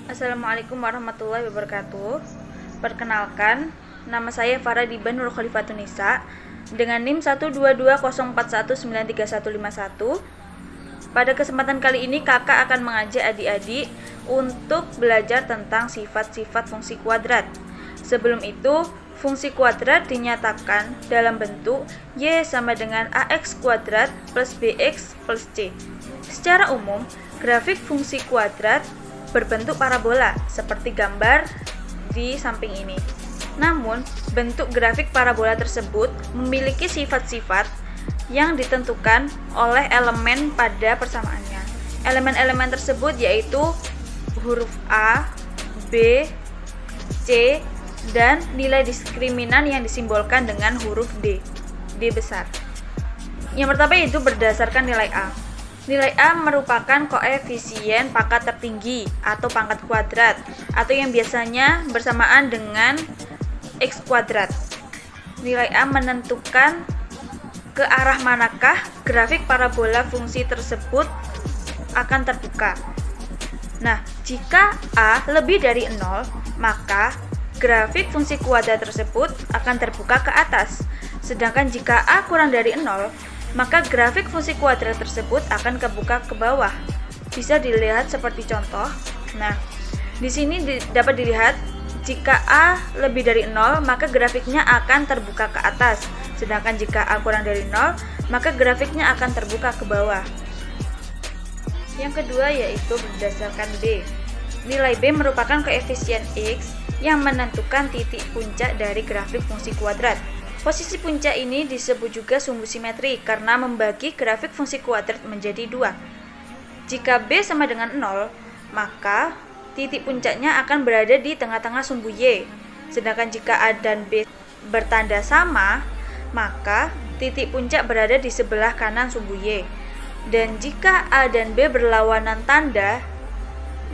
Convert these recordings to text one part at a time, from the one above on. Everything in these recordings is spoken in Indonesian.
Assalamualaikum warahmatullahi wabarakatuh. Perkenalkan, nama saya Farah Diban Nur Khalifatunisa dengan NIM 12204193151. Pada kesempatan kali ini kakak akan mengajak adik-adik untuk belajar tentang sifat-sifat fungsi kuadrat. Sebelum itu, fungsi kuadrat dinyatakan dalam bentuk Y sama dengan AX kuadrat plus BX plus C. Secara umum, grafik fungsi kuadrat berbentuk parabola seperti gambar di samping ini. Namun, bentuk grafik parabola tersebut memiliki sifat-sifat yang ditentukan oleh elemen pada persamaannya. Elemen-elemen tersebut yaitu huruf A, B, C, dan nilai diskriminan yang disimbolkan dengan huruf D besar. Yang pertama yaitu berdasarkan nilai A. Nilai A merupakan koefisien pangkat tertinggi atau pangkat kuadrat atau yang biasanya bersamaan dengan X kuadrat. Nilai A menentukan ke arah manakah grafik parabola fungsi tersebut akan terbuka. Nah, jika A lebih dari 0, maka grafik fungsi kuadrat tersebut akan terbuka ke atas. Sedangkan jika A kurang dari 0, maka grafik fungsi kuadrat tersebut akan kebuka ke bawah. Bisa dilihat seperti contoh. Nah, di sini dapat dilihat jika A lebih dari 0, maka grafiknya akan terbuka ke atas. Sedangkan jika A kurang dari 0, maka grafiknya akan terbuka ke bawah. Yang kedua yaitu berdasarkan B. Nilai B merupakan koefisien X yang menentukan titik puncak dari grafik fungsi kuadrat. Posisi puncak ini disebut juga sumbu simetri karena membagi grafik fungsi kuadrat menjadi dua. Jika B sama dengan 0, maka titik puncaknya akan berada di tengah-tengah sumbu Y. Sedangkan jika A dan B bertanda sama, maka titik puncak berada di sebelah kanan sumbu Y. Dan jika A dan B berlawanan tanda,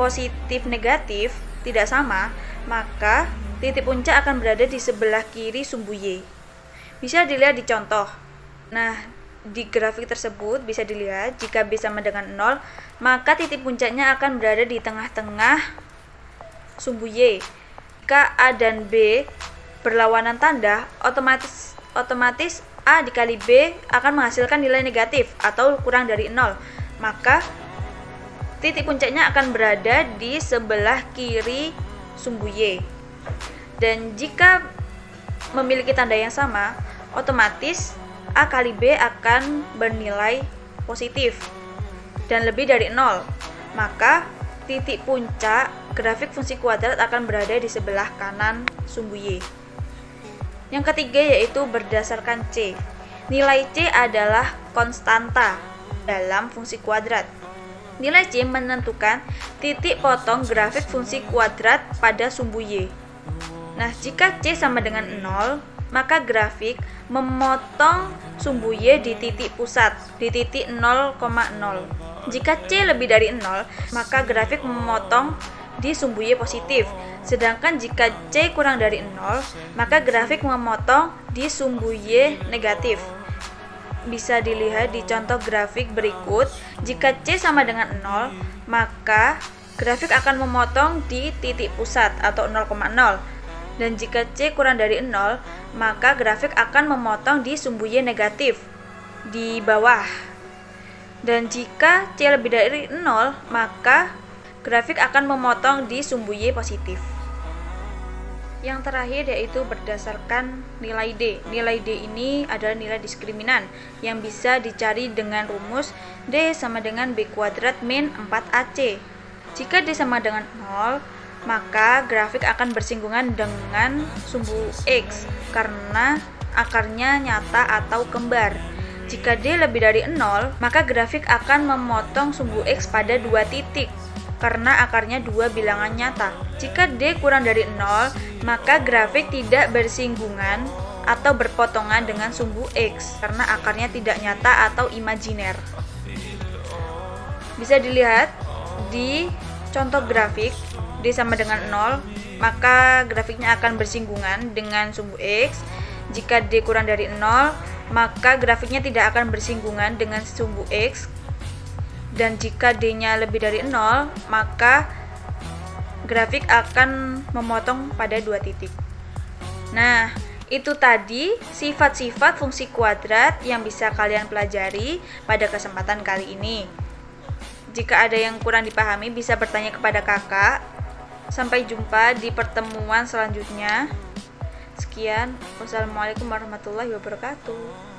positif negatif, tidak sama, maka titik puncak akan berada di sebelah kiri sumbu Y. Bisa dilihat di contoh. Nah, di grafik tersebut bisa dilihat jika B sama dengan 0, maka titik puncaknya akan berada di tengah-tengah sumbu Y. Jika A dan B berlawanan tanda, otomatis A dikali B akan menghasilkan nilai negatif atau kurang dari 0. Maka titik puncaknya akan berada di sebelah kiri sumbu Y. Dan jika memiliki tanda yang sama, otomatis A kali B akan bernilai positif dan lebih dari 0. Maka titik puncak grafik fungsi kuadrat akan berada di sebelah kanan sumbu Y. Yang ketiga yaitu berdasarkan C. Nilai C adalah konstanta dalam fungsi kuadrat. Nilai C menentukan titik potong grafik fungsi kuadrat pada sumbu Y. Nah, jika C sama dengan 0, maka grafik memotong sumbu Y di titik pusat, di titik 0,0. Jika C lebih dari 0, maka grafik memotong di sumbu Y positif. Sedangkan jika C kurang dari 0, maka grafik memotong di sumbu Y negatif. Bisa dilihat di contoh grafik berikut. Jika C sama dengan 0, maka grafik akan memotong di titik pusat atau 0,0. Dan jika C kurang dari 0, maka grafik akan memotong di sumbu Y negatif di bawah. Dan jika C lebih dari 0, maka grafik akan memotong di sumbu Y positif. Yang terakhir yaitu berdasarkan nilai D. Nilai D ini adalah nilai diskriminan yang bisa dicari dengan rumus D sama dengan B kuadrat min 4AC. Jika D sama dengan 0, maka grafik akan bersinggungan dengan sumbu X karena akarnya nyata atau kembar. Jika D lebih dari 0, maka grafik akan memotong sumbu X pada dua titik karena akarnya dua bilangan nyata. Jika D kurang dari 0, maka grafik tidak bersinggungan atau berpotongan dengan sumbu X karena akarnya tidak nyata atau imajiner. Bisa dilihat di contoh grafik. D sama dengan 0, maka grafiknya akan bersinggungan dengan sumbu X. Jika D kurang dari 0, maka grafiknya tidak akan bersinggungan dengan sumbu X. Dan jika D-nya lebih dari 0, maka grafik akan memotong pada 2 titik. Nah, itu tadi sifat-sifat fungsi kuadrat yang bisa kalian pelajari pada kesempatan kali ini. Jika ada yang kurang dipahami bisa bertanya kepada kakak. Sampai jumpa di pertemuan selanjutnya. Sekian, wassalamualaikum warahmatullahi wabarakatuh.